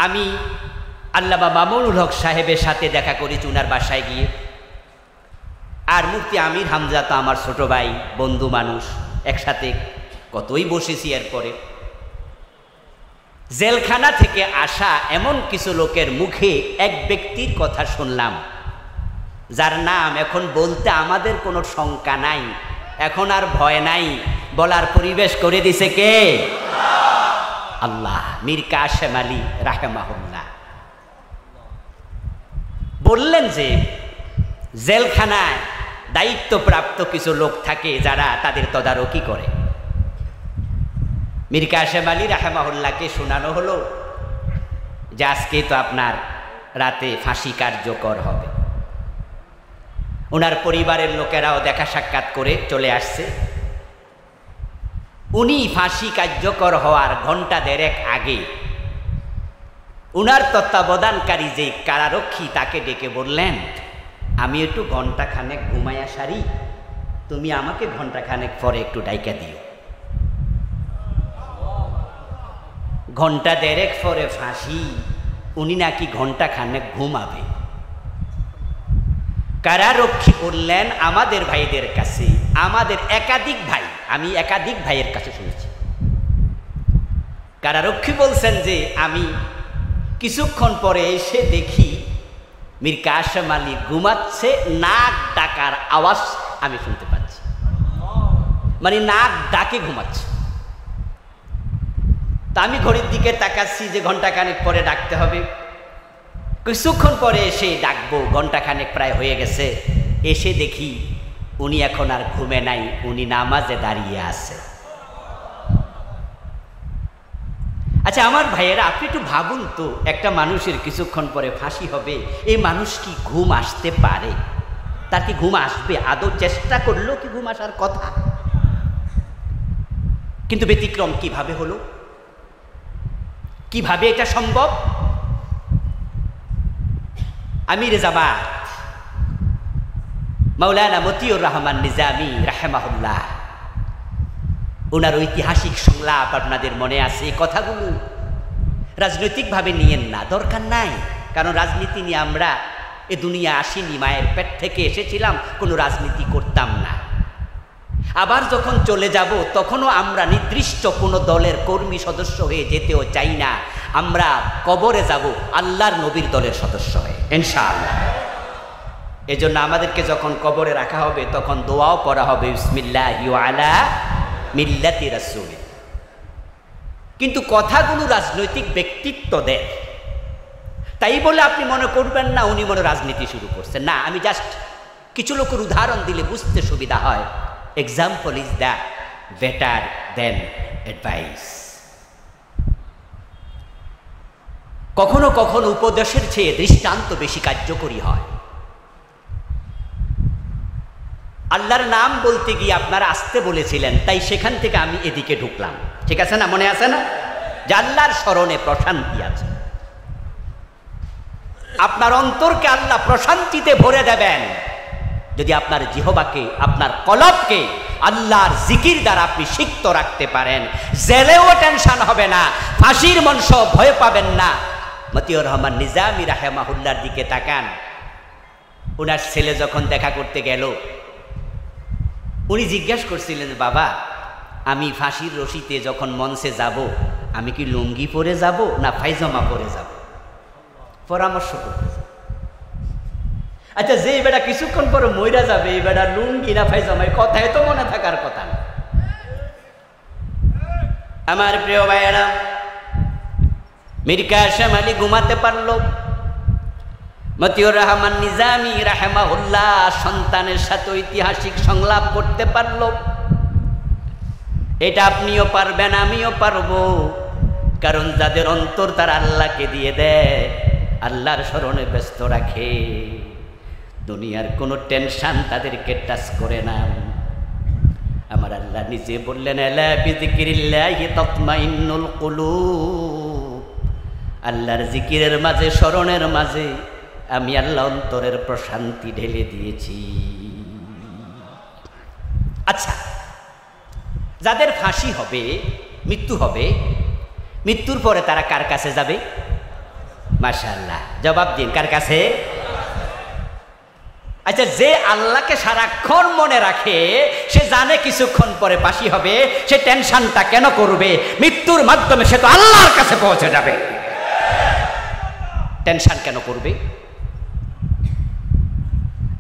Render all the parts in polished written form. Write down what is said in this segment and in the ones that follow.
আমি আল্লামা মামুনুল হক সাহেবের সাথে দেখা করেছি উনার বাসায় গিয়ে। আর মুফতি আমির হামজা তো আমার ছোট ভাই, বন্ধু মানুষ, একসাথে কতই বসেছি। এরপরে জেলখানা থেকে আসা এমন কিছু লোকের মুখে এক ব্যক্তির কথা শুনলাম, যার নাম এখন বলতে আমাদের কোনো শঙ্কা নাই, এখন আর ভয় নাই, বলার পরিবেশ করে দিছে কে? আল্লাহ। মীর কাশেম আলী রাহেমাহুল্লাহ বললেন যে জেলখানায় দায়িত্বপ্রাপ্ত কিছু লোক থাকে যারা তাদের তদারকি করে। মীর কাশেম আলী রাহেমাহুল্লাহকে শোনানো হলো যে আজকে তো আপনার রাতে ফাঁসি কার্যকর হবে। ওনার পরিবারের লোকেরাও দেখা সাক্ষাৎ করে চলে আসছে। উনি ফাঁসি কার্যকর হওয়ার ঘন্টা দেড়েক আগে উনার তত্ত্বাবধানকারী যে কারারক্ষী তাকে ডেকে বললেন, আমি একটু ঘন্টাখানেক ঘুমাইয়া সারি, তুমি আমাকে ঘন্টাখানেক পরে একটু ডাইকা দিও। ঘন্টা দেড়েক পরে ফাঁসি, উনি নাকি ঘন্টাখানেক ঘুমাবে। কারারক্ষী বললেন আমাদের ভাইদের কাছে, আমাদের একাধিক ভাই, আমি একাধিক ভাইয়ের কাছে শুনেছি, কারারক্ষী বলছেন যে আমি কিছুক্ষণ পরে এসে দেখি মীর কাশেম আলী ঘুমাচ্ছে, নাক ডাকার আওয়াজ আমি শুনতে পাচ্ছি, মানে নাক ডাকে ঘুমাচ্ছে। তা আমি ঘড়ির দিকে তাকাচ্ছি যে ঘন্টাখানেক পরে ডাকতে হবে। কিছুক্ষণ পরে এসে ডাকবো, ঘন্টাখানেক প্রায় হয়ে গেছে, এসে দেখি উনি এখন আর ঘুমে নাই, উনি নামাজে দাঁড়িয়ে আছে। আচ্ছা আমার ভাইয়েরা, আপনি একটু ভাবুন তো, একটা মানুষের কিছুক্ষণ পরে ফাঁসি হবে, এই মানুষ কি ঘুম আসতে পারে? তার কি ঘুম আসবে? আদৌ চেষ্টা করলো কি ঘুম আসার কথা? কিন্তু ব্যতিক্রম কিভাবে হলো? কিভাবে এটা সম্ভব? আমির জামাত মাওলানা মতিউর রহমান নিজামী রাহেমাহুল্লাহ, ওনার ঐতিহাসিক সংলাপ আপনাদের মনে আছে। এই কথাগুলো রাজনৈতিকভাবে নিয়েন না, দরকার নাই, কারণ রাজনীতি নিয়ে আমরা এ দুনিয়া আসিনি, মায়ের পেট থেকে এসেছিলাম, কোনো রাজনীতি করতাম না। আবার যখন চলে যাব তখনও আমরা নির্দিষ্ট কোনো দলের কর্মী সদস্য হয়ে যেতেও চাই না, আমরা কবরে যাব আল্লাহর নবীর দলের সদস্য হয়ে, ইনশাআল্লাহ। এজন্য আমাদেরকে যখন কবরে রাখা হবে তখন দোয়াও পড়া হবে, বিসমিল্লাহি ওয়া আলা মিল্লাতি রাসূল। কিন্তু কথাগুলো রাজনৈতিক ব্যক্তিত্ব দেয়, তাই বলে আপনি মনে করবেন না উনি মনে রাজনীতি শুরু করছেন। না, আমি জাস্ট কিছু লোকের উদাহরণ দিলে বুঝতে সুবিধা হয়। Example is the better then advice. কখনো কখনো উপদেশের চেয়ে দৃষ্টান্ত বেশি কার্যকরী হয়। আল্লাহর নাম বলতে গিয়ে আপনারা আসতে বলেছিলেন, তাই সেখান থেকে আমি এদিকে ঢুকলাম, ঠিক আছে না? মনে আছে না যে আল্লাহর স্মরণে প্রশান্তি আছে? আপনার অন্তরকে আল্লাহ প্রশান্তিতে ভরে দেবেন যদি আপনার জিহবাকে, আপনার কলবকে আল্লাহর জিকির দ্বারা আপনি সিক্ত রাখতে পারেন। জেলেও টেনশন হবে না, ফাঁসির মঞ্চ ভয় পাবেন না। মতিউর রহমান নিজামী রাহেমাহুল্লাহর দিকে তাকান। ওনার ছেলে যখন দেখা করতে গেল, উনি জিজ্ঞাসা করছিলেন, বাবা আমি ফাঁসির রশিতে যখন মঞ্চে যাব, আমি কি লুঙ্গি পরে যাব না পায়জামা পরে যাব? পরামর্শ করতে। আচ্ছা, যে বেটা কিছুক্ষণ পরে মইরা যাবে, এই বেটা লুঙ্গি না পায়জামায়, কথায় তো মনে থাকার কথা না। আমার প্রিয় ভাইয়েরা, মীর কাশেম আলী ঘুমাতে পারল, মতিউর রহমান নিজামী রাহেমাহুল্লাহ সন্তানের সাথে ঐতিহাসিক সংলাপ করতে পারল। এটা আপনিও পারবেন, আমিও পারবো, কারণ যাদের অন্তর তারা আল্লাহকে দিয়ে দেয়, আল্লাহর স্মরণে ব্যস্ত রাখে, দুনিয়ার কোনো টেনশন তাদেরকে টাচ করে না। আমার আল্লাহ নিজে বললেন, আলা বিযিকিরিল্লাহি তাতমাইন্নুল কুলুব, আল্লাহর জিকিরের মাঝে, স্মরণের মাঝে আমি আল্লাহ অন্তরের প্রশান্তি ঢেলে দিয়েছি। আচ্ছা, যাদের ফাঁসি হবে, মৃত্যু হবে, মৃত্যুর পরে তারা কার কাছে যাবে? মাশাআল্লাহ, জবাব দিন কার কাছে? আচ্ছা, যে আল্লাহকে সারাক্ষণ মনে রাখে, সে জানে কিছুক্ষণ পরে ফাঁসি হবে, সে টেনশনটা কেন করবে? মৃত্যুর মাধ্যমে সে তো আল্লাহর কাছে পৌঁছে যাবে, টেনশন কেন করবে?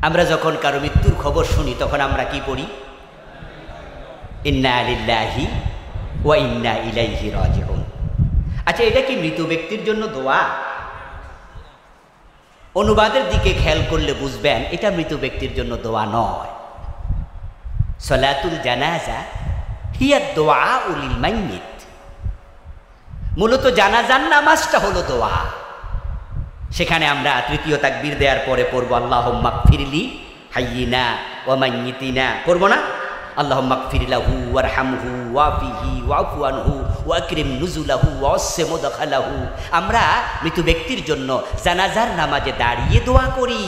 আমরা যখন কারো মৃত্যুর খবর শুনি তখন আমরা কি পড়ি? ইন্না লিল্লাহি ওয়া ইন্না ইলাইহি রাজিউন। আচ্ছা, এটা কি মৃত ব্যক্তির জন্য দোয়া? অনুবাদের দিকে খেয়াল করলে বুঝবেন এটা মৃত ব্যক্তির জন্য দোয়া নয়। সলাতুল জানাজা হিয়া দুআউ লিল মাইয়িত। মূলত জানাজার নামাজটা হলো দোয়া। সেখানে আমরা তৃতীয় তাকবীর দেওয়ার পরে পড়বো আল্লাহুম্মা গফিরলি হাইয়িনা ওয়া মাইয়িতিনা, পড়বো না? আল্লাহুম্মা গফির লাহু ওয়ারহামহু ওয়াফিহি ওয়াফু আনহু ওয়াকরিম নুজুলাহু ওয়াসসি মুদখালাহু। আমরা মৃত ব্যক্তির জন্য জানাজার নামাজে দাঁড়িয়ে দোয়া করি।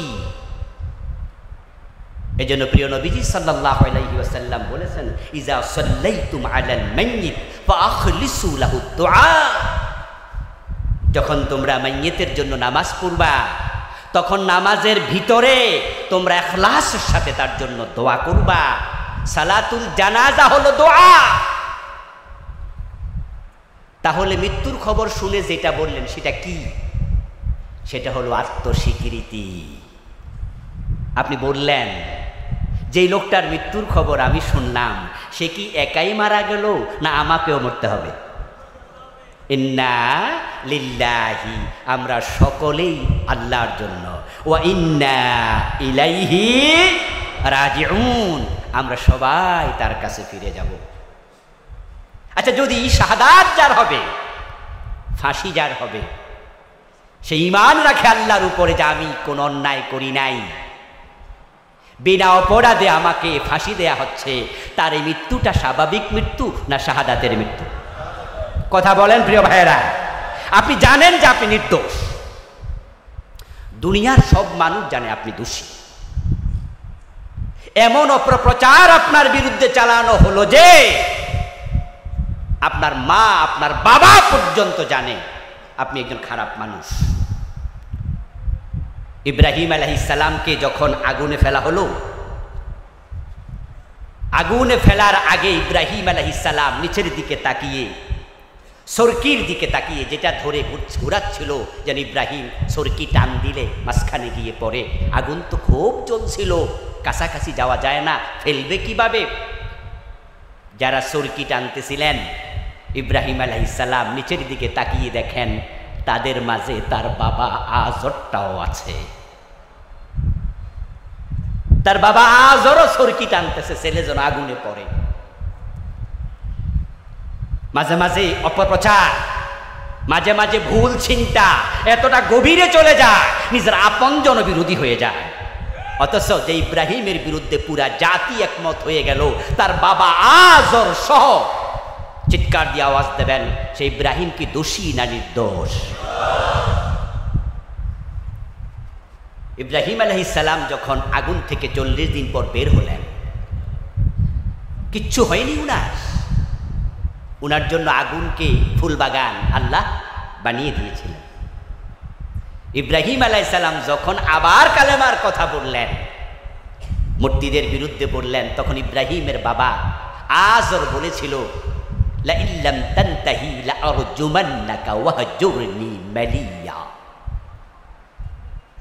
এজন্য প্রিয় নবীজি সাল্লাল্লাহু আলাইহি ওয়াসাল্লাম বলেছেন, ইজা সাল্লাইতুম আলাল মাইয়িত ফাআখলিসু লাহু দুআ। যখন তোমরা মাইয়িতের জন্য নামাজ পড়বা, তখন নামাজের ভিতরে তোমরা ইখলাসের সাথে তার জন্য দোয়া করবা। সালাতুল জানাজা হলো দোয়া। তাহলে মৃত্যুর খবর শুনে যেটা বললেন সেটা কি? সেটা হলো আত্মস্বীকৃতি। আপনি বললেন যেই লোকটার মৃত্যুর খবর আমি শুনলাম, সে কি একাই মারা গেল না আমাকেও মরতে হবে? ইন্না লিল্লাহি, আমরা সকলেই আল্লাহর জন্য, ওয়া ইন্না ইলাইহি রাজিউন, আমরা সবাই তার কাছে ফিরে যাব। আচ্ছা, যদি শাহাদাত যার হবে, ফাঁসি যার হবে, সে ঈমান রাখে আল্লাহর উপরে যে আমি কোন অন্যায় করি নাই, বিনা অপরাধে আমাকে ফাঁসি দেয়া হচ্ছে, তার এই মৃত্যুটা স্বাভাবিক মৃত্যু না শাহাদাতের মৃত্যু? কথা বলেন প্রিয় ভাইয়েরা। আপনি জানেন যে আপনি নির্দোষ, দুনিয়ার সব মানুষ জানে আপনি দোষী। এমন অপপ্রচার আপনার বিরুদ্ধে চালানো হলো যে আপনার মা, আপনার বাবা পর্যন্ত জানে আপনি একজন খারাপ মানুষ। ইব্রাহিম আলাইহিস সালামকে যখন আগুনে ফেলা হলো, আগুনে ফেলার আগে ইব্রাহিম আলাইহিস সালাম নিচের দিকে তাকিয়ে, সরকির দিকে তাকিয়ে, যেটা ধরে ঘুরাচ্ছিল যেন ইব্রাহিম সরকি টান দিলে মাঝখানে গিয়ে পড়ে। আগুন তো খুব জ্বলছিল, কাছাকাছি যাওয়া যায় না, ফেলবে কিভাবে? যারা সরকি টানতেছিলেন, ইব্রাহিম আলাইহিস সালাম নিচের দিকে তাকিয়ে দেখেন তাদের মাঝে তার বাবা আজরটাও আছে। তার বাবা আজরও সরকি টানতেছে, ছেলে যেন আগুনে পড়ে। মাঝে মাঝে অপপ্রচার, মাঝে মাঝে ভুল চিন্তা এতটা গভীরে চলে যায়, নিজের আপনজন বিরোধী হয়ে যায়। অথচ যে ইব্রাহিমের বিরুদ্ধে পুরা জাতি একমত হয়ে গেল, তার বাবা আজর সহ চিৎকার দিয়ে আওয়াজ দেবেন, সেই ইব্রাহিম কি দোষী না নির্দোষ? ইব্রাহিম আলাইহিস সালাম যখন আগুন থেকে 40 দিন পর বের হলেন, কিচ্ছু হয়নি উনার জন্য আগুনকে ফুল বাগান আল্লাহ বানিয়ে দিয়েছিলেন। ইব্রাহিম আলাইহিস সালাম যখন আবার কালেমার কথা বললেন, মূর্তিদের বিরুদ্ধে বললেন, তখন ইব্রাহিমের বাবা আজর বলেছিল, লা ইল্লাম তানতাহি লা আরজুমান্নাকা ওয়াহজুরনি মালিয়া।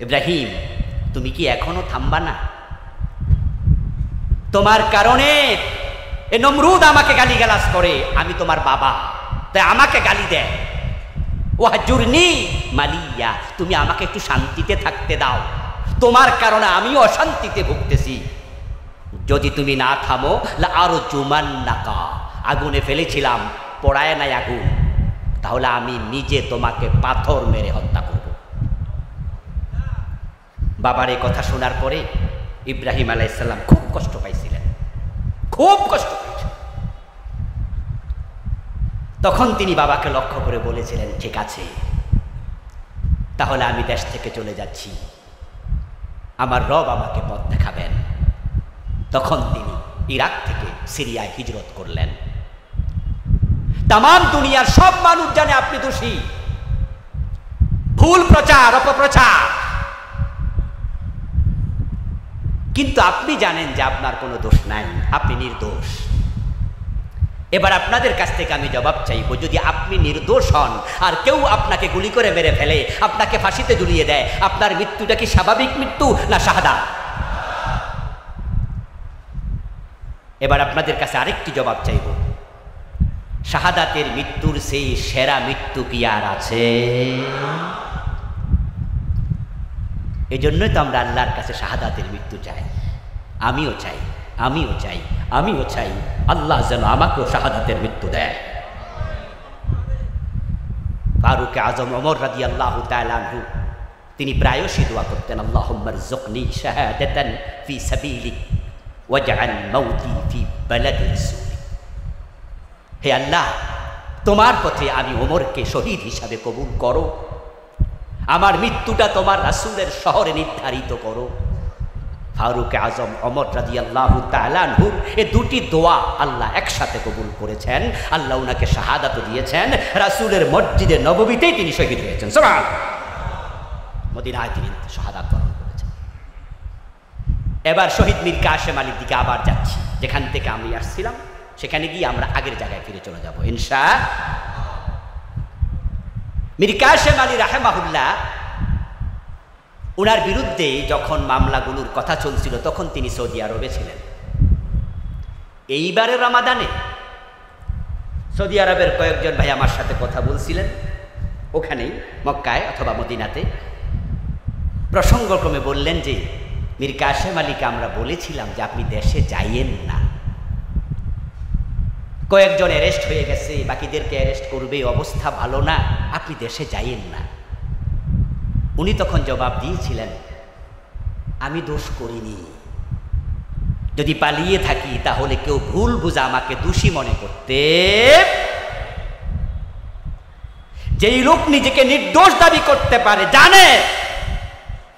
ইব্রাহিম, তুমি কি এখনো থামবা না? তোমার কারণে এ নমরুদ আমাকে গালিগালাজ করে, আমি তোমার বাবা, তাই আমাকে গালি দেয়। ওয়াহজুরনি মালিয়া, তুমি আমাকে একটু শান্তিতে থাকতে দাও, তোমার কারণে আমিও অশান্তিতে ভুগতেছি। যদি তুমি না থামো, লা আরজুমান্নাকা, আগুনে ফেলেছিলাম, পড়ায় নাই আগুন, তাহলে আমি নিজে তোমাকে পাথর মেরে হত্যা করব। বাবার এই কথা শোনার পরে ইব্রাহিম আলাইহিস সালাম খুব কষ্ট পাইছিলেন, খুব কষ্ট পেয়েছিলেন। তখন তিনি বাবাকে লক্ষ্য করে বলেছিলেন, ঠিক আছে, তাহলে আমি দেশ থেকে চলে যাচ্ছি, আমার রব আমাকে পথ দেখাবেন। তখন তিনি ইরাক থেকে সিরিয়ায় হিজরত করলেন। তাম দুনিয়ার সব মানুষ জানে আপনি দোষী, ভুল প্রচার, অপপ্রচার। কিন্তু আপনি জানেন যে আপনার কোনো দোষ নাই, আপনি নির্দোষ। এবার আপনাদের কাছ থেকে আমি জবাব চাইব, যদি আপনি নির্দোষ হন আর কেউ আপনাকে গুলি করে মেরে ফেলে, আপনাকে ফাঁসিতে ঝুলিয়ে দেয়, আপনার মৃত্যুটা কি স্বাভাবিক মৃত্যু না শাহাদাত? এবার আপনাদের কাছে আরেকটি জবাব চাইব, শাহাদাতের মৃত্যুর সেই সেরা মৃত্যু কি আর আছে? এজন্যই তো আমরা আল্লাহর কাছে শাহাদাতের মৃত্যু চাই। আমিও চাই, আমিও চাই, আমিও চাই আল্লাহ যেন আমাকেও শাহাদাতের মৃত্যু দেয়। ফারুক আজম ওমর রাদিয়াল্লাহু তাআলা আনহু তিনি প্রায়শই দোয়া করতেন, আল্লাহুম্মা রযুকনি শাহাদাতান ফি সাবিলিক ওয়াজআল মাউতি ফি বালাদি রাসূলিক। হে আল্লাহ, তোমার পথে আমি ওমরকে শহীদ হিসাবে কবুল করো, আমার মৃত্যুটা তোমার রাসূলের শহরে নির্ধারিত করো। ফারুক আজম ওমর রাদিয়াল্লাহু তাআলা আনহু এই দুটি দোয়া আল্লাহ একসাথে কবুল করেছেন। আল্লাহ ওনাকে শাহাদাত দিয়েছেন, রাসূলের মসজিদে নববীতেই তিনি শহীদ হয়েছেন। সুবহানাল্লাহ, মদিনায় তিনি শাহাদাত বরণ করেছেন। এবার শহীদ মীর কাসেম আলীর দিকে আবার যাচ্ছি, যেখান থেকে আমি আসছিলাম সেখানে গিয়ে আমরা আগের জায়গায় ফিরে চলে যাব ইনশাআল্লাহ। মীর কাসেম আলী রাহিমাহুল্লাহ, ওনার বিরুদ্ধে যখন মামলাগুলোর কথা চলছিল তখন তিনি সৌদি আরবে ছিলেন। এইবারের রমাদানে সৌদি আরবের কয়েকজন ভাই আমার সাথে কথা বলছিলেন, ওখানেই মক্কায় অথবা মদিনাতে। প্রসঙ্গক্রমে বললেন যে মীর কাসেম আলীকে আমরা বলেছিলাম যে আপনি দেশে যাইয়েন না, কয়েকজন অ্যারেস্ট হয়ে গেছে, বাকিদেরকে অ্যারেস্ট করবে, অবস্থা ভালো না, আপনি দেশে যাইয়েন না। উনি তখন জবাব দিয়েছিলেন, আমি দোষ করিনি, যদি পালিয়ে থাকি তাহলে কেউ ভুল বুঝা আমাকে দোষী মনে করতে। যেই লোক নিজেকে নির্দোষ দাবি করতে পারে, জানে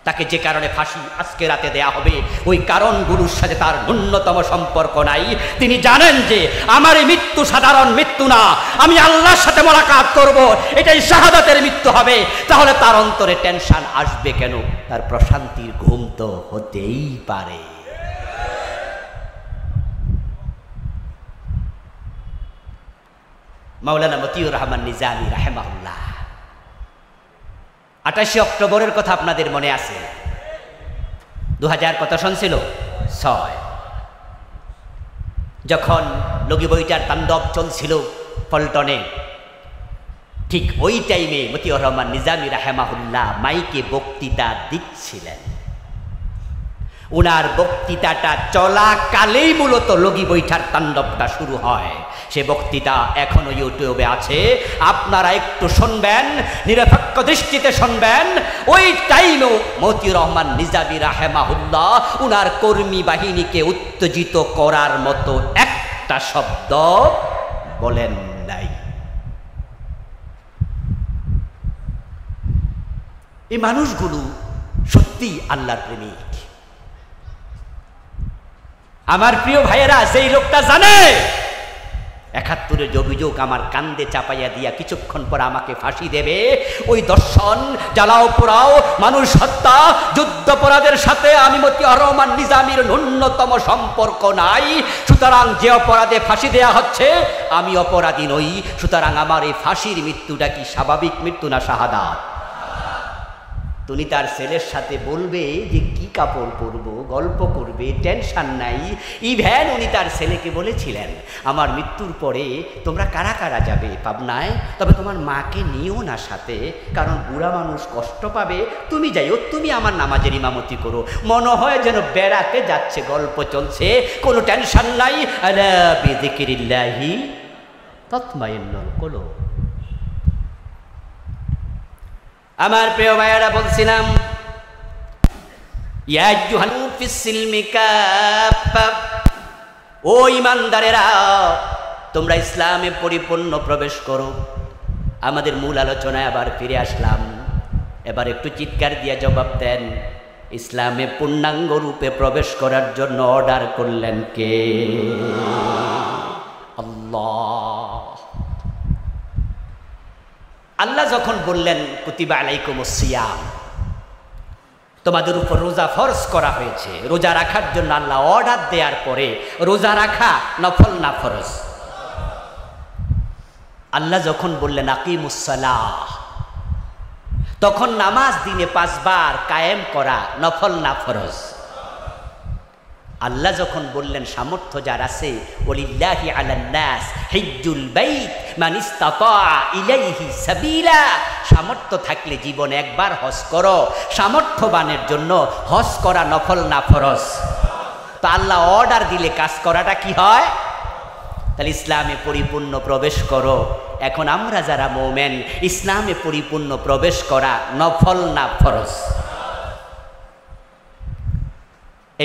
তাকে যে কারণে ফাঁসি আজকে রাতে দেয়া হবে ওই কারণগুলোর সাথে তার ন্যূনতম সম্পর্ক নাই। তিনি জানেন যে আমার এই মৃত্যু সাধারণ মৃত্যু না, আমি আল্লাহর সাথে মোলাকাত করব, এটাই শাহাদাতের মৃত্যু হবে। তাহলে তার অন্তরে টেনশন আসবে কেন? তার প্রশান্তির ঘুম তো হতেই পারে। মাওলানা মতিউর রহমান নিজামী রাহিমাহুল্লাহ 28 অক্টোবরের কথা আপনাদের মনে আছে? 2000 কত সন ছিল? 6। যখন লগি বইটার তাণ্ডব চলছিল পল্টনে, ঠিক ওই টাইমে মতিউর রহমান নিজামী রাহিমাহুল্লাহ মাইকে বক্তৃতা দিচ্ছিলেন। ওনার বক্তৃতাটা চলাকালেই মূলত লগি বৈঠার তাণ্ডবটা শুরু হয়। সে বক্তৃতা এখনো ইউটিউবে আছে, আপনারা একটু শুনবেন, নিরপেক্ষ দৃষ্টিতে শুনবেন। ওই টাইমেও মতিউর রহমান নিজামী রাহিমাহুল্লাহ উনার কর্মী বাহিনীকে উত্তেজিত করার মতো একটা শব্দ বলেন নাই। এই মানুষগুলো সত্যি আল্লাহর প্রেমিক। আমার প্রিয় ভাইয়েরা, সেই লোকটা জানে 71-এর অভিযোগ আমার কান্দে চাপাইয়া দিয়া কিছুক্ষণ পর আমাকে ফাঁসি দেবে। ওই দর্শন, জ্বালাও পোড়াও, মানুষ হত্যা, যুদ্ধাপরাধের সাথে আমি মতিউর রহমান নিজামীর ন্যূনতম সম্পর্ক নাই। সুতরাং যে অপরাধে ফাঁসি দেয়া হচ্ছে আমি অপরাধী নই। সুতরাং আমার এই ফাঁসির মৃত্যুটা কি স্বাভাবিক মৃত্যু না শাহাদাত? তুমি তার ছেলের সাথে বলবে যে কি কাপড় পরবো, গল্প করবে, টেনশন নাই। ইভেন উনি তার ছেলেকে বলেছিলেন, আমার মৃত্যুর পরে তোমরা কারা কারা যাবে পাবনায়, তবে তোমার মাকে নিও না সাথে, কারণ বুড়া মানুষ কষ্ট পাবে। তুমি যাইও, তুমি আমার নামাজের ইমামতি করো। মনে হয় যেন বেড়াতে যাচ্ছে, গল্প চলছে, কোনো টেনশন নাই। আলা বিযিকরিল্লাহি তাতমাইন্নুল কুলুব। আমার প্রিয় ভাইয়েরা, বলছিলাম ইয়া আইয়ুহান ফিস সিলমি কাফা, ও ঈমানদারেরা তোমরা ইসলামে পরিপূর্ণ প্রবেশ করো। আমাদের মূল আলোচনায় আবার ফিরে আসলাম। এবার একটু চিৎকার দিয়ে জবাব দেন, ইসলামে পূর্ণাঙ্গ রূপে প্রবেশ করার জন্য অর্ডার করলেন কে? আল্লাহ। আল্লাহ যখন বললেন কুতিবা আলাইকুমুস সিয়াম, তোমাদের উপর রোজা ফরজ করা হয়েছে, রোজা রাখার জন্য আল্লাহ অর্ডার দেওয়ার পরে রোজা রাখা নফল না ফরজ? আল্লাহ যখন বললেন আকিমুস সালাহ, তখন নামাজ দিনে 5 বার কায়েম করা নফল না ফরজ? আল্লাহ যখন বললেন সামর্থ্য যার আছে, ওয়ালিল্লাহি আলান নাস হিজ্জুল বাইত মান ইসতাতা ইলাইহি সাবিলা, সামর্থ্য থাকলে জীবনে একবার হজ করো, সামর্থ্যবানের জন্য হজ করা নফল না ফরজ? তো আল্লাহ অর্ডার দিলে কাজ করাটা কি হয়? তাহলে ইসলামে পরিপূর্ণ প্রবেশ করো। এখন আমরা যারা মুমিন, ইসলামে পরিপূর্ণ প্রবেশ করা নফল না ফরজ?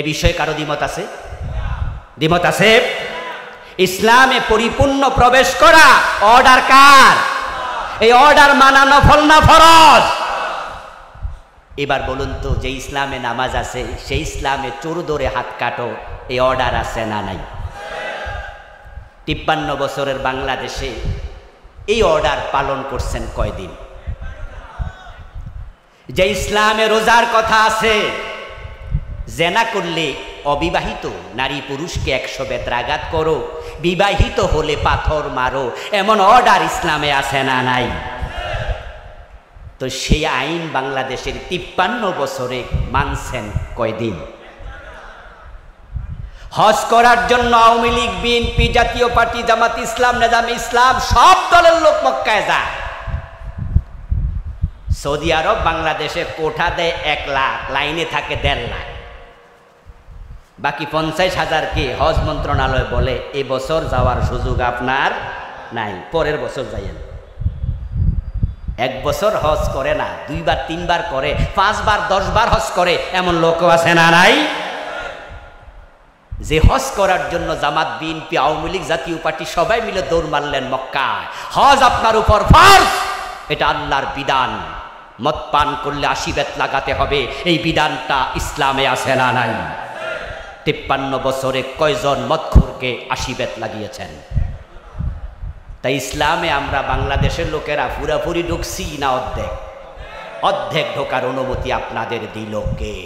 এ বিষয়ে কারো দ্বিমত আছে? দ্বিমত আছে? ইসলামে পরিপূর্ণ প্রবেশ করা অর্ডার কার? এই অর্ডার মানা নফল না ফরজ? এবার বলুন তো, যে ইসলামে নামাজ আছে সেই ইসলামে চোর ধরে হাত কাটো, এই অর্ডার আছে না নাই? 53 বছরের বাংলাদেশে এই অর্ডার পালন করছেন কয়দিন? যে ইসলামে রোজার কথা আছে, জেনা করলে অবিবাহিত নারী পুরুষকে 100 বেত্রাঘাত করো, বিবাহিত হলে পাথর মারো, এমন অর্ডার ইসলামে আছে না নাই? তো সেই আইন বাংলাদেশের 53 বছরে মানছেন কয়দিন? হজ করার জন্য আওয়ামী লীগ, বিএনপি, জাতীয় পার্টি, জামাত ইসলাম, নেজামে ইসলাম সব দলের লোক মক্কায় যায়। সৌদি আরব বাংলাদেশে কোঠা দেয় 1 লাখ, লাইনে থাকে 1.5 লাখ, বাকি 50,000কে হজ মন্ত্রণালয় বলে এ বছর যাওয়ার সুযোগ আপনার নাই, পরের বছর যাইয়েন। 1 বছর হজ করে না, 2 বার 3 বার করে, 5 বার 10 বার হজ করে, এমন লোকও আছে না নাই? যে হজ করার জন্য জামাত, বিএনপি, আওয়ামী লীগ, জাতীয় পার্টি সবাই মিলে দৌড় মারলেন মক্কায়। হজ আপনার উপর ফরজ, এটা আল্লাহর বিধান। মদ পান করলে 80 বেত লাগাতে হবে, এই বিধানটা ইসলামে আছে না নাই? 53 বছরে কয়জন মদখোরকে 80 বেত লাগিয়েছেন? তাই ইসলামে আমরা বাংলাদেশের লোকেরা পুরাপুরি ঢুকছি না অর্ধেক? অর্ধেক ঢোকার অনুমতি আপনাদের দিল কে?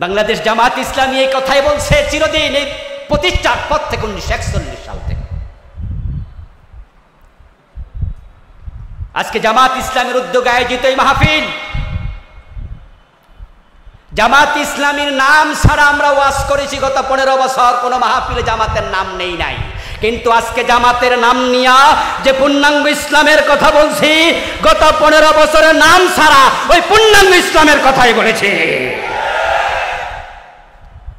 বাংলাদেশ জামাত ইসলামী এই কথাই বলছে চিরদিন, এই প্রতিষ্ঠার পর থেকে 1941 সাল থেকে। আজকে জামাত ইসলামের উদ্যোগে আয়োজিত এই মাহফিল, জামাত ইসলামীর নাম ছাড়া আমরা ওয়াজ করেছি গত 15 বছর, কোনো মাহফিলে জামাতের নাম নেই নাই। কিন্তু আজকে জামাতের নাম নিয়া যে পূর্ণাঙ্গ ইসলামের কথা বলছি, গত 15 বছরের নাম ছাড়া ওই পূর্ণাঙ্গ ইসলামের কথাই বলেছি।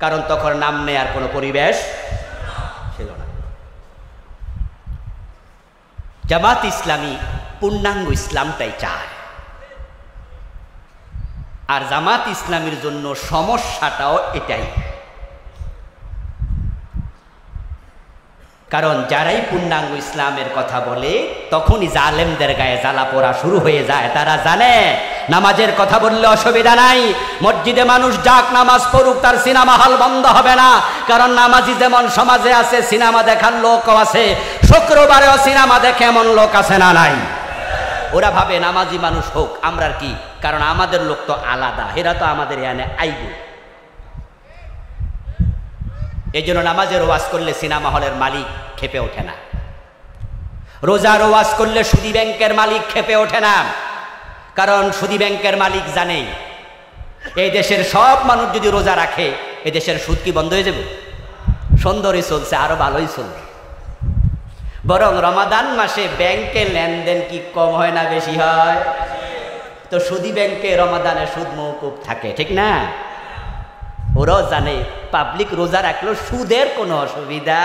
কারণ তখন নাম নেয়ার কোনো পরিবেশ ছিল না। জামাত ইসলামী পূর্ণাঙ্গ ইসলামটাই চায়, আর জামাত ইসলামীর জন্য সমস্যাটাও এটাই। কারণ যারাই পূর্ণাঙ্গ ইসলামের কথা বলে তখনই জালেমদের গায়ে জ্বালা পোড়া শুরু হয়ে যায়। তারা জানে নামাজের কথা বললে অসুবিধা নাই, মসজিদে মানুষ যাক নামাজ পড়ুক, তার সিনেমা হল বন্ধ হবে না। কারণ নামাজি যেমন সমাজে আছে, সিনেমা দেখার লোকও আছে, শুক্রবারেও সিনেমা দেখে এমন লোক আছে না নাই? ওরা ভাবে নামাজি মানুষ হোক, আমরা কি? কারণ আমাদের লোক তো আলাদা, এরা তো আমাদের এখানে আইব। এই জন্য নামাজের ওয়াজ করলে সিনেমা হলের মালিক খেপে ওঠে না, রোজার ওয়াজ করলে সুদী ব্যাংকের মালিক খেপে ওঠে না। কারণ সুদী ব্যাংকের মালিক জানে এই দেশের সব মানুষ যদি রোজা রাখে, এই দেশের সুদ কি বন্ধ হয়ে যাবে? সুন্দরই চলছে, আরো ভালোই চলবে। বরং রমাদান মাসে ব্যাংকে লেনদেন কি কম হয় না বেশি হয়? তো সুদী ব্যাংকে রমাদানে সুদ মওকুফ থাকে, ঠিক না? ওরাও জানে পাবলিক রোজা রাখলেও সুদের কোনো অসুবিধা।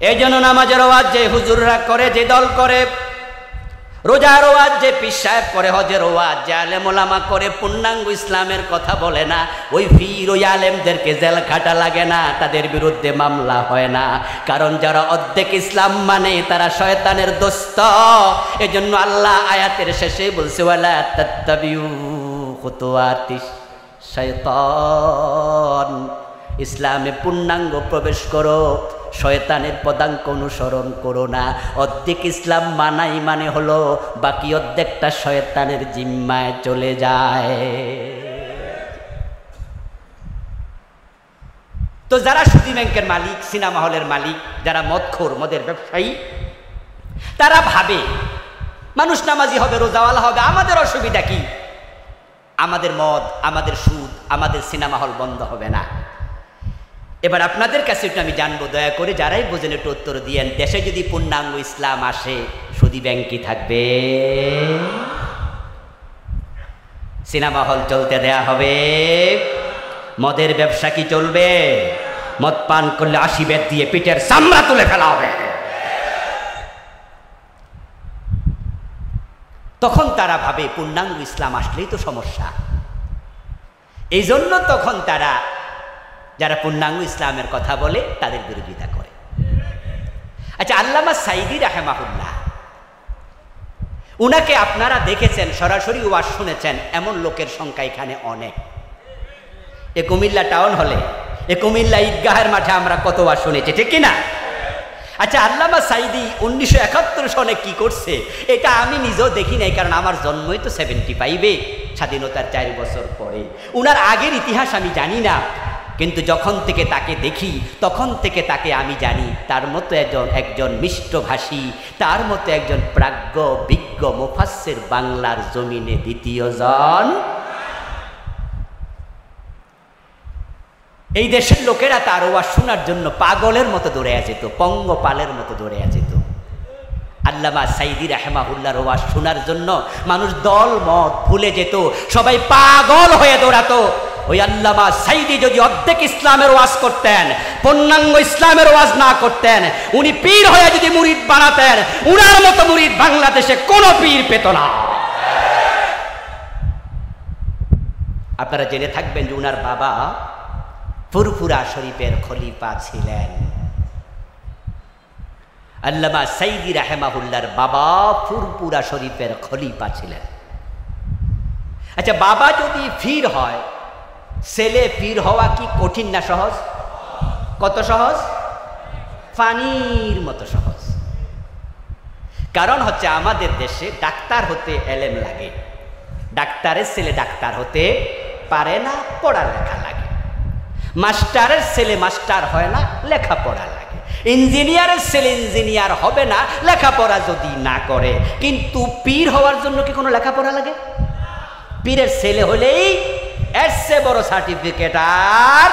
এই জন্য নামাজের ওয়াজ যে হুজুররা করে, যে দল করে, রোজার ওয়াজ যে পীর সাহেব করে, হজের ওয়াজ যে আলেম ওলামা করে, পূর্ণাঙ্গ ইসলামের কথা বলে না, ওই পীর ওই আলেমদেরকে জেল খাটা লাগে না, তাদের বিরুদ্ধে মামলা হয় না। কারণ যারা অর্ধেক ইসলাম মানে তারা শয়তানের দোস্ত। এজন্য আল্লাহ আয়াতের শেষে বলছে ওয়ালা তাত্তাবিউ খুতুওয়াতিশ শাইতান, ইসলামে পূর্ণাঙ্গ প্রবেশ করো, শয়তানের পদাঙ্ক অনুসরণ করো না। অর্ধেক ইসলাম মানাই মানে হলো বাকি অর্ধেকটা শয়তানের জিম্মায় চলে যায়। তো যারা সুদী ব্যাংকের মালিক, সিনেমা হলের মালিক, যারা মদখোর, মদের ব্যবসায়ী, তারা ভাবে মানুষ নামাজি হবে, রোজাওয়ালা হবে, আমাদের অসুবিধা কি? আমাদের মদ, আমাদের সুদ, আমাদের সিনেমা হল বন্ধ হবে না। এবার আপনাদের কাছে একটু আমি জানবো, দয়া করে যারাই বোঝেন একটু উত্তর দিয়েন, দেশে যদি পূর্ণাঙ্গ ইসলাম আসে, সুদী ব্যাংক কি থাকবে? সিনেমা হল চলতে দেয়া হবে? মদের ব্যবসা কি চলবে? মদ পান করলে 80 বেত দিয়ে পিঠের চামড়া তুলে ফেলা হবে। তখন তারা ভাবে পূর্ণাঙ্গ ইসলাম আসলেই তো সমস্যা। এই জন্য তখন তারা, যারা পূর্ণাঙ্গ ইসলামের কথা বলে, তাদের বিরোধিতা করে। আচ্ছা, আল্লামা সাঈদী রাহিমাহুল্লাহ, উনাকে আপনারা দেখেছেন, সরাসরি ওয়াজ শুনেছেন, এমন লোকের সংখ্যা এখানে অনেক। এ কুমিল্লা টাউন হলে, এ কুমিল্লা ঈদগাহের মাঠে আমরা কত ওয়াজ শুনেছি, ঠিক কিনা? আচ্ছা, আল্লামা সাঈদী 1971 সনে কি করছে এটা আমি নিজেও দেখি নাই, কারণ আমার জন্মই তো 75-এ, স্বাধীনতার 4 বছর পরে। উনার আগের ইতিহাস আমি জানি না, কিন্তু যখন থেকে তাকে দেখি তখন থেকে তাকে আমি জানি তার মতো একজন মিষ্টভাষী, তার মতো একজন প্রাজ্ঞ বিজ্ঞ মুফাসসির বাংলার জমিনে দ্বিতীয় জন। এই দেশের লোকেরা তার ওয়াজ শোনার জন্য পাগলের মতো দৌড়ে যেত, পঙ্গপালের মতো দৌড়ে যেত। আল্লামা সাঈদী রাহিমাহুল্লাহর ওয়াজ শোনার জন্য মানুষ দল মত ভুলে যেত, সবাই পাগল হয়ে দৌড়াতো। ওই আল্লামা সাঈদী যদি অর্ধেক ইসলামের ওয়াজ করতেন, পূর্ণাঙ্গ ইসলামের ওয়াজ না করতেন, উনি পীর হয়ে যদি মুরিদ বানাতেন, উনার মতো মুরিদ বাংলাদেশে কোনো পীর পেত না। আপনারা জেনে থাকবেন যে উনার বাবা ফুরফুরা শরীফের খলিফা ছিলেন। আল্লামা সাঈদী রাহিমাহুল্লাহর বাবা ফুরফুরা শরীফের খলিফা ছিলেন। আচ্ছা, বাবা যদি পীর হয়, ছেলে পীর হওয়া কি কঠিন না সহজ? কত সহজ? পানির মতো সহজ। কারণ হচ্ছে আমাদের দেশে ডাক্তার হতে এলেম লাগে, ডাক্তারের ছেলে ডাক্তার হতে পারে না, পড়ালেখা লাগে। মাস্টারের ছেলে মাস্টার হয় না, লেখাপড়া লাগে। ইঞ্জিনিয়ারের ছেলে ইঞ্জিনিয়ার হবে না, লেখাপড়া যদি না করে। কিন্তু পীর হওয়ার জন্য কি কোনো লেখাপড়া লাগে? পীরের ছেলে হলেই এর চেয়ে বড় সার্টিফিকেট আর।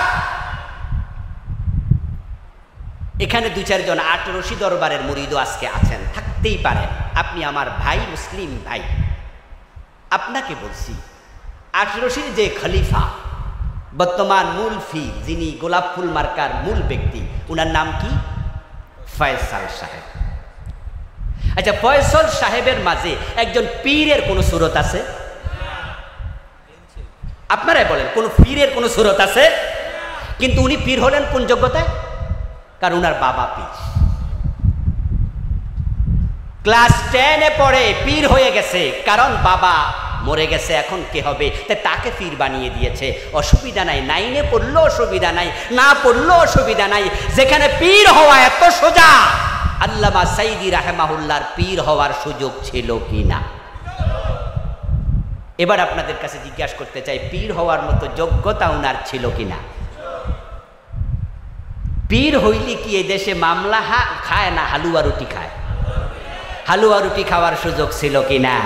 এখানে 2-4 জন 8 রশি দরবারের মুরিদও আজকে আছেন, থাকতেই পারেন। আপনি আমার ভাই, মুসলিম ভাই, আপনাকে বলছি, 8 রশির যে খলিফা, বর্তমান মূল পীর, যিনি গোলাপ ফুল মার্কার মূল ব্যক্তি, উনার নাম কি? ফয়সাল সাহেব। আচ্ছা, ফয়সাল সাহেবের মাঝে একজন পীরের কোন সুরত আছে? আপনারাই বলেন, কোন পীরের কোন সুরত আছে? কিন্তু উনি পীর হলেন কোন যোগ্যতায়? কারণ উনার বাবা পীর। ক্লাস 10-এ পড়ে পীর হয়ে গেছে, কারণ বাবা মরে গেছে, এখন কে হবে? তাকে পীর বানিয়ে দিয়েছে। অসুবিধা নাই, 9-এ পড়লেও অসুবিধা নাই, না পড়লেও অসুবিধা নাই। যেখানে পীর হওয়া এত সোজা, আল্লামা সাঈদী রাহিমাহুল্লাহর পীর হওয়ার সুযোগ ছিল কি না? এবার আপনাদের কাছে জিজ্ঞাসা করতে চাই, পীর হওয়ার মতো যোগ্যতা উনার ছিল কিনা? পীর হইলে কি এই দেশে মামলা খায় না হালুয়া রুটি খায়? হালুয়া রুটি খাওয়ার সুযোগ ছিল কিনা?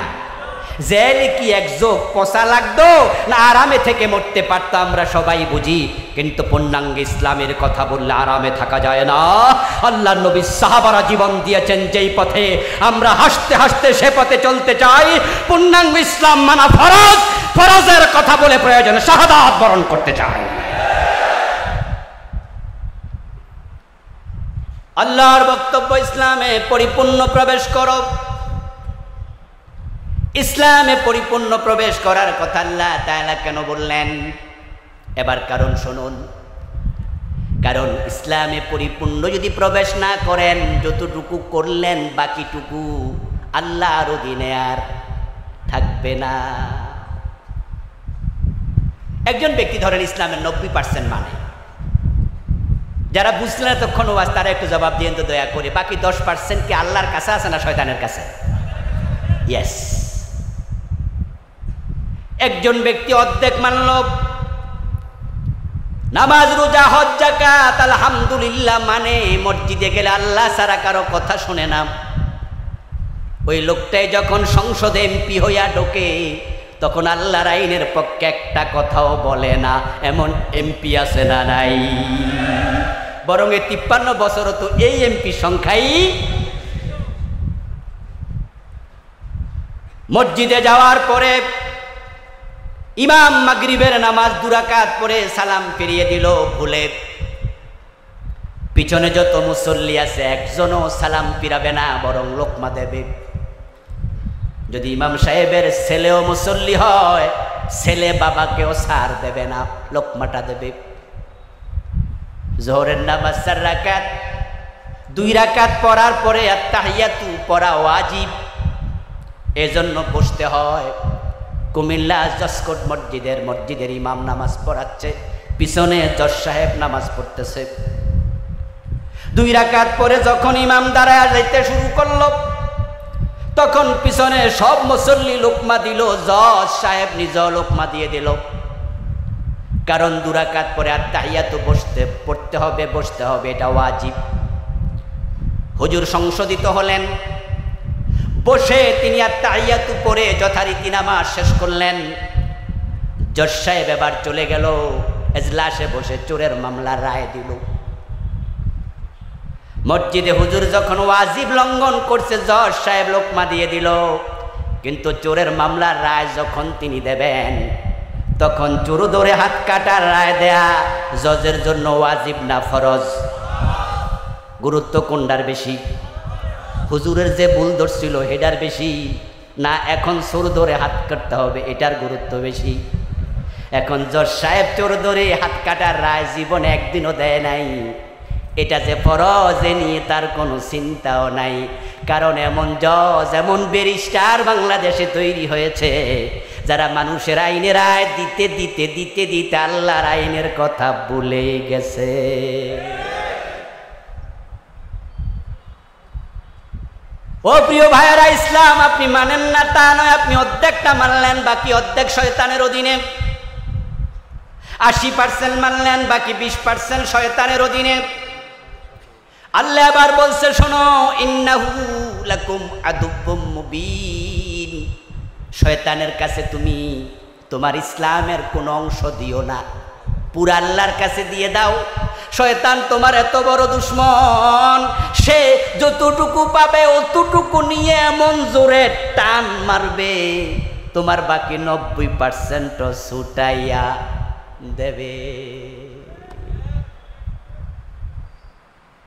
জেলে কি এক যোগ পচা লাগতো না আরামে থেকে মরতে পারতো? আমরা সবাই বুঝি, কিন্তু পূর্ণাঙ্গ ইসলামের কথা বললে আরামে থাকা যায় না। আল্লাহর নবী সাহাবারা জীবন দিয়েছেন যেই পথে, আমরা হাসতে হাসতে সে পথে চলতে চাই। পূর্ণাঙ্গ ইসলাম মানা ফরজ, ফরজের কথা বলে প্রয়োজনে শাহাদাত বরণ করতে চাই। আল্লাহর বক্তব্য, ইসলামে পরিপূর্ণ প্রবেশ করো। ইসলামে পরিপূর্ণ প্রবেশ করার কথা আল্লাহ তাআলা কেন বললেন? এবার কারণ শুনুন। কারণ ইসলামে পরিপূর্ণ যদি প্রবেশ না করেন, যতটুকু করলেন বাকিটুকু আল্লাহর অধীনে আর থাকবে না। একজন ব্যক্তি ধরেন ইসলামের 90% মানে, যারা বুঝলেন না তখন ওয়াজ, তারা একটু জবাব দিয়েন তো দয়া করে। বাকি 10% কি আল্লাহর কাছে আছে না শয়তানের কাছে? ইয়েস। একজন ব্যক্তি অর্ধেক মানল, নামাজ রোজা হজ যাকাত আলহামদুলিল্লাহ মানে, মসজিদে গেলে আল্লাহ ছাড়া কারো কথা শুনে না। ওই লোকটাই যখন সংসদে এমপি হইয়া ঢোকে, তখন আল্লাহর আইনের পক্ষে একটা কথাও বলে না। এমন এমপি আছে না নাই? বরং 53 বছর তো এই এমপি সংখ্যাই। মসজিদে যাওয়ার পরে ইমাম মাগরিবের নামাজ 2 রাকাত পড়ে সালাম ফিরিয়ে দিল ভুলে। পিছনে যত মুসল্লি আছে একজনও সালাম ফিরাবে না, বরং লোকমা দেবে। যদি ইমাম সাহেবের ছেলেও মুসল্লি হয়, ছেলে বাবাকেও সার দেবে না, লোকমাটা দেবে। জোহরের নামাজ 4 রাকাত, 2 রাকাত পড়ার পরে আত্তাহিয়াতু পড়া ওয়াজিব, এজন্য বসতে হয়। কুমিল্লা জসকোট মসজিদের ইমাম নামাজ পড়াচ্ছে, পিছনে জজ সাহেব নামাজ পড়তেছে। 2 রাকাত পরে যখন ইমাম দাঁড়ায় যাইতে শুরু করলো, তখন পিছনে সব মুসল্লি লোকমা দিল, জজ সাহেব নিজেও লোকমা দিয়ে দিল। কারণ 2 রাকাত পরে আত্তাহিয়াতু পড়তে হবে, বসতে হবে, এটা ওয়াজিব। হুজুর সংশোধিত হলেন, বসে তিনি আত্তাহিয়াতু পড়ে যথারীতি নামাজ শেষ করলেন। জজ সাহেব এবার চলে গেল, এজলাসে বসে চোরের মামলার রায় দিল। মসজিদে হুজুর যখন ওয়াজিব লঙ্ঘন করছে, জজ সাহেব লোকমা দিয়ে দিল। কিন্তু চোরের মামলার রায় যখন তিনি দেবেন, তখন চোর ধরে হাত কাটার রায় দেয়া জজের জন্য ওয়াজিব না ফরজ? গুরুত্ব কোনটার বেশি? হুজুরের যে ভুল ধরছিল হেডার বেশি, না এখন চোর ধরে হাত কাটতে হবে এটার গুরুত্ব বেশি? এখন জজ সাহেব চোর ধরে হাত কাটার রায় জীবনে একদিনও দেয় নাই, এটা যে ফরজ এ নিয়ে তার কোনো চিন্তাও নাই। কারণ এমন জজ, এমন ব্যারিস্টার বাংলাদেশে তৈরি হয়েছে, যারা মানুষের আইনের রায় দিতে দিতে দিতে দিতে আল্লাহর আইনের কথা ভুলে গেছে। ও প্রিয় ভাইয়েরা, ইসলাম আপনি মানেন না তা নয়, আপনি অর্ধেকটা মানলেন, বাকি অর্ধেক শয়তানের অধীনে। 80% মানলেন, বাকি 20% শয়তানের অধীনে। আল্লাহ আবার বলছে, শোনো, ইন্নাহু লাকুম আদুব্বুম মুবিন, শয়তানের কাছে তুমি তোমার ইসলামের কোন অংশ দিও না, পুরা আল্লাহর কাছে দিয়ে দাও। শয়তান তোমার এত বড় দুশ্মন, সে যতটুকু পাবে অতটুকু নিয়ে এমন জোরে টান মারবে, তোমার বাকি 90% ছুটাইয়া দেবে।